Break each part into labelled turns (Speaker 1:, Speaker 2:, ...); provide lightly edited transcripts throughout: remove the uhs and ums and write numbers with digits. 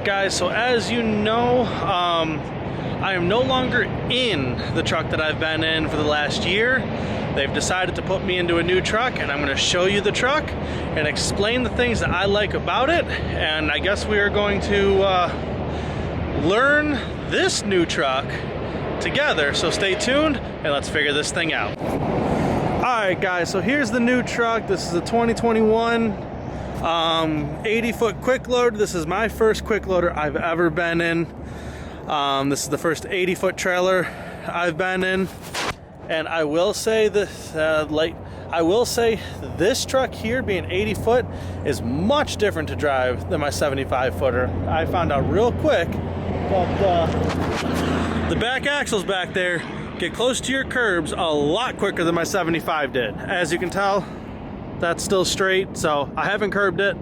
Speaker 1: Alright guys, so as you know, I am no longer in the truck that I've been in for the last year. They've decided to put me into a new truck, and I'm going to show you the truck and explain the things that I like about it. And I guess we are going to learn this new truck together, so stay tuned and let's figure this thing out. Alright guys, so here's the new truck. This is a 2021 80-foot quick load. This is my first quick loader I've ever been in. This is the first 80-foot trailer I've been in, and I will say this, this truck here, being 80 foot, is much different to drive than my 75-footer. I found out real quick that the back axles back there get close to your curbs a lot quicker than my 75 did. As you can tell, that's still straight, so I haven't curbed it.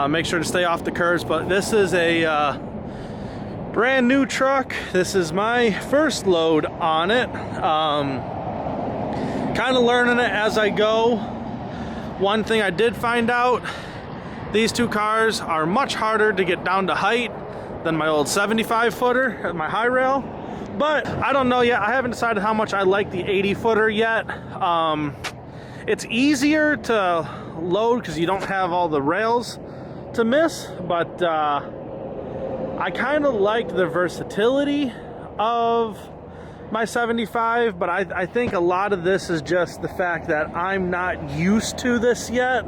Speaker 1: Make sure to stay off the curbs, but this is a brand new truck. This is my first load on it. Kind of learning it as I go. One thing I did find out, these two cars are much harder to get down to height than my old 75-footer at my high rail. But I don't know yet. I haven't decided how much I like the 80-footer yet. It's easier to load because you don't have all the rails to miss, but I kind of liked the versatility of my 75, but I think a lot of this is just the fact that I'm not used to this yet,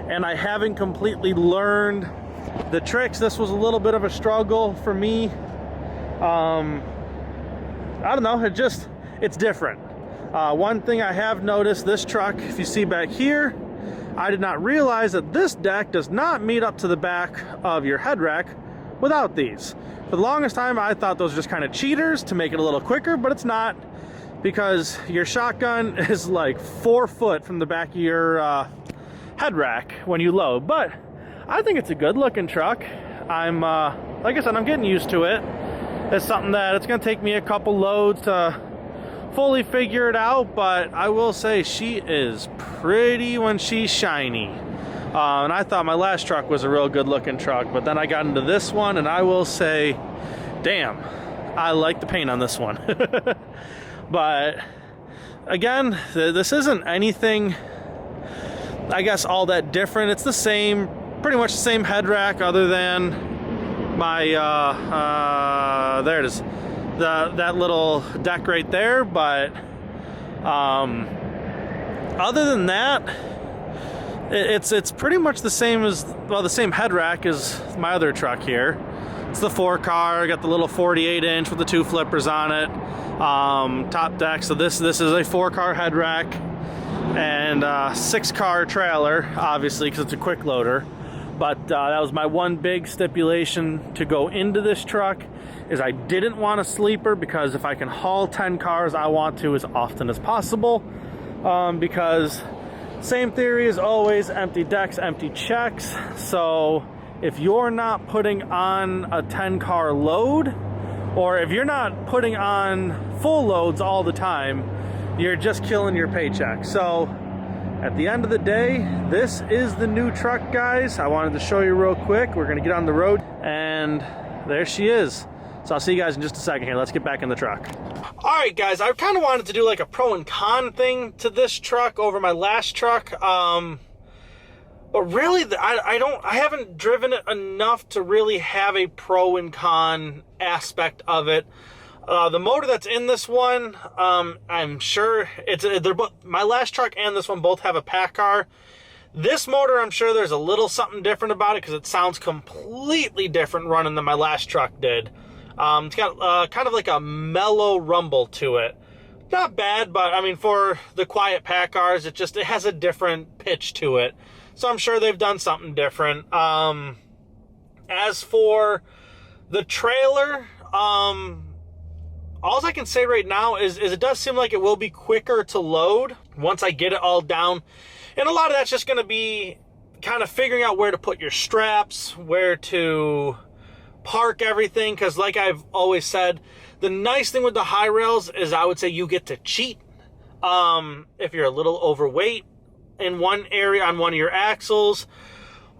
Speaker 1: and I haven't completely learned the tricks. This was a little bit of a struggle for me. I don't know, it's different. One thing I have noticed, this truck, if you see back here, I did not realize that this deck does not meet up to the back of your head rack without these. For the longest time, I thought those were just kind of cheaters to make it a little quicker, but it's not, because your shotgun is like 4 foot from the back of your head rack when you load. But I think it's a good looking truck. I'm, like I said, I'm getting used to it. It's something that it's gonna take me a couple loads to fully figure it out, but I will say she is pretty when she's shiny. And I thought my last truck was a real good looking truck, but then I got into this one, and I will say, damn, I like the paint on this one. But again, this isn't anything, I guess, all that different. It's the same, pretty much the same head rack, other than my there it is, that little deck right there. But other than that, it's pretty much the same as, well, the same head rack as my other truck here. It's the 4-car, got the little 48-inch with the 2 flippers on it, top deck. So this is a 4-car head rack and 6-car trailer, obviously, because it's a quick loader. But that was my one big stipulation to go into this truck, is I didn't want a sleeper, because if I can haul 10 cars, I want to as often as possible, because same theory as always, empty decks, empty checks. So if you're not putting on a 10-car load, or if you're not putting on full loads all the time, you're just killing your paycheck. So at the end of the day, this is the new truck, guys. I wanted to show you real quick. We're gonna get on the road, and there she is. So I'll see you guys in just a second here. Let's get back in the truck. All right, guys, I kind of wanted to do like a pro and con thing to this truck over my last truck. But really, I haven't driven it enough to really have a pro and con aspect of it. The motor that's in this one, I'm sure they're both, my last truck and this one both have a PACCAR. This motor, I'm sure there's a little something different about it, because it sounds completely different running than my last truck did. It's got kind of like a mellow rumble to it. Not bad, but I mean, for the quiet PACCARs, it has a different pitch to it. So I'm sure they've done something different. As for the trailer, all I can say right now is it does seem like it will be quicker to load once I get it all down. And a lot of that's just going to be kind of figuring out where to put your straps, where to park everything, because like I've always said, the nice thing with the high rails is I would say you get to cheat. If you're a little overweight in one area on one of your axles,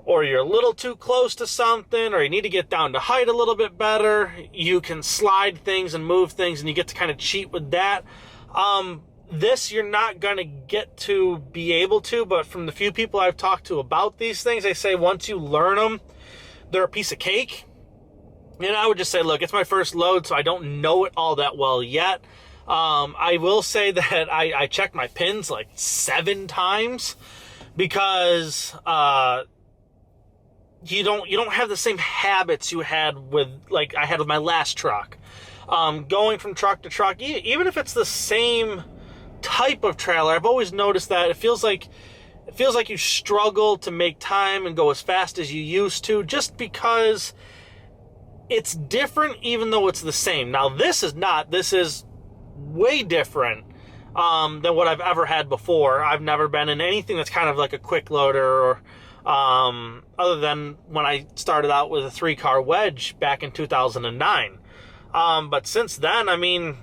Speaker 1: or you're a little too close to something, or you need to get down to height a little bit better, you can slide things and move things, and you get to kind of cheat with that. This you're not going to get to be able to, but from the few people I've talked to about these things, they say once you learn them, they're a piece of cake. And I would just say, look, it's my first load, so I don't know it all that well yet. I will say that I checked my pins like 7 times because you don't have the same habits you had with, like I had with my last truck. Going from truck to truck, even if it's the same type of trailer, I've always noticed that it feels like you struggle to make time and go as fast as you used to, just because it's different even though it's the same. Now this is not. This is way different than what I've ever had before. I've never been in anything that's kind of like a quick loader, or other than when I started out with a 3-car wedge back in 2009. But since then, I mean,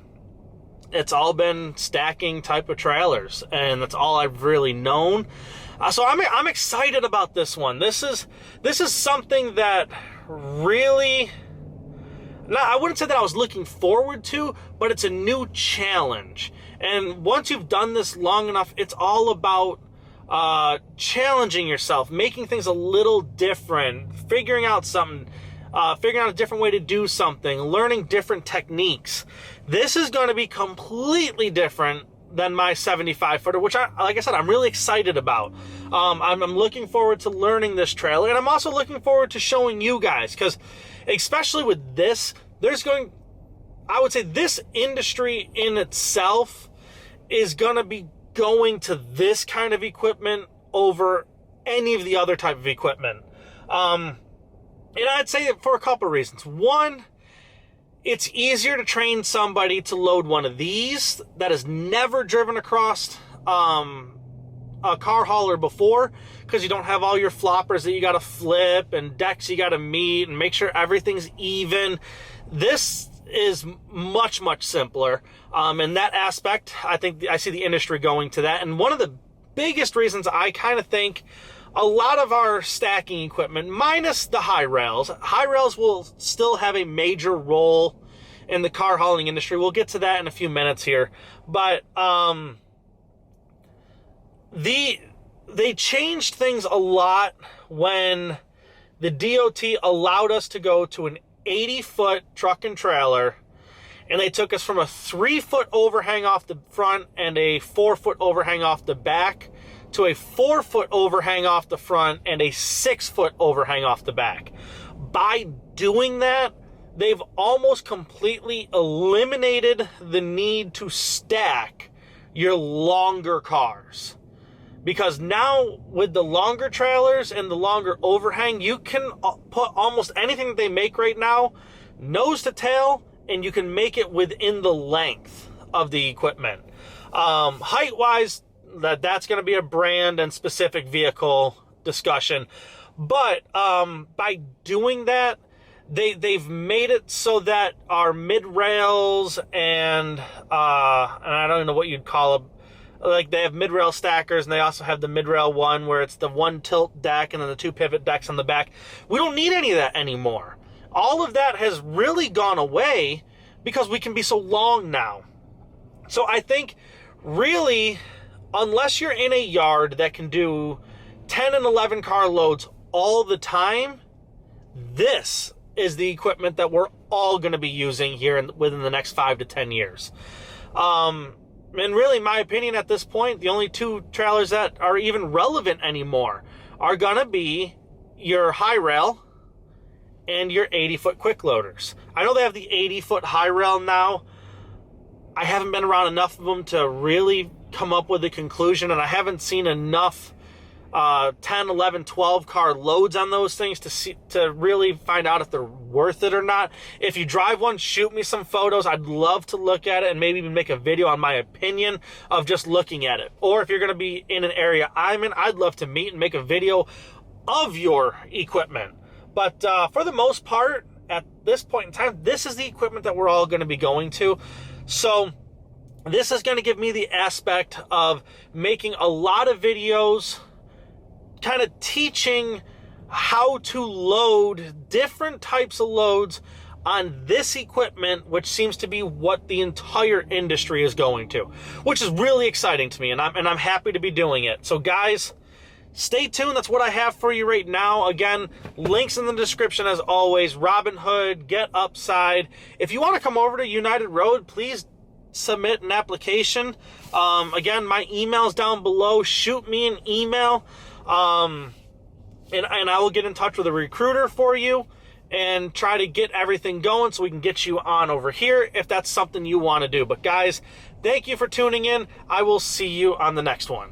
Speaker 1: it's all been stacking type of trailers, and that's all I've really known. So I'm excited about this one. This is something that really, I wouldn't say that I was looking forward to, but it's a new challenge. And once you've done this long enough, it's all about challenging yourself, making things a little different, figuring out something, figuring out a different way to do something, learning different techniques. This is going to be completely different than my 75-footer, which, like I said, I'm really excited about. I'm looking forward to learning this trailer, and I'm also looking forward to showing you guys, because especially with this, I would say this industry in itself is going to be going to this kind of equipment over any of the other type of equipment. And I'd say that for a couple of reasons. One, it's easier to train somebody to load one of these that has never driven across a car hauler before, because you don't have all your floppers that you got to flip and decks you got to meet and make sure everything's even. This is much, much simpler. In that aspect, I think I see the industry going to that. And one of the biggest reasons I kind of think a lot of our stacking equipment, minus the high rails will still have a major role in the car hauling industry. We'll get to that in a few minutes here. But they changed things a lot when the DOT allowed us to go to an 80-foot truck and trailer, and they took us from a 3-foot overhang off the front and a 4-foot overhang off the back to a 4-foot overhang off the front and a 6-foot overhang off the back. By doing that, they've almost completely eliminated the need to stack your longer cars. Because now, with the longer trailers and the longer overhang, you can put almost anything that they make right now, nose to tail, and you can make it within the length of the equipment. Height-wise, that's going to be a brand and specific vehicle discussion. But by doing that, they've made it so that our mid-rails and I don't know what you'd call them, like they have mid-rail stackers, and they also have the mid-rail one where it's the one tilt deck and then the 2 pivot decks on the back. We don't need any of that anymore. All of that has really gone away because we can be so long now. So I think really, unless you're in a yard that can do 10 and 11 car loads all the time, this is the equipment that we're all going to be using here within the next 5 to 10 years. And really, my opinion at this point, the only 2 trailers that are even relevant anymore are going to be your high rail and your 80-foot quick loaders. I know they have the 80-foot high rail now. I haven't been around enough of them to really come up with a conclusion, and I haven't seen enough 10, 11, 12 car loads on those things to really find out if they're worth it or not. If you drive one, shoot me some photos. I'd love to look at it and maybe even make a video on my opinion of just looking at it. Or if you're going to be in an area I'm in, I'd love to meet and make a video of your equipment. But for the most part, at this point in time, this is the equipment that we're all going to be going to. So this is going to give me the aspect of making a lot of videos kind of teaching how to load different types of loads on this equipment, which seems to be what the entire industry is going to, which is really exciting to me, and I'm happy to be doing it. So guys, stay tuned. That's what I have for you right now. Again, links in the description as always. Robinhood, Get Upside. If you want to come over to United Road, please submit an application. Again, my email's down below. Shoot me an email, and I will get in touch with a recruiter for you and try to get everything going so we can get you on over here if that's something you want to do. But guys, thank you for tuning in. I will see you on the next one.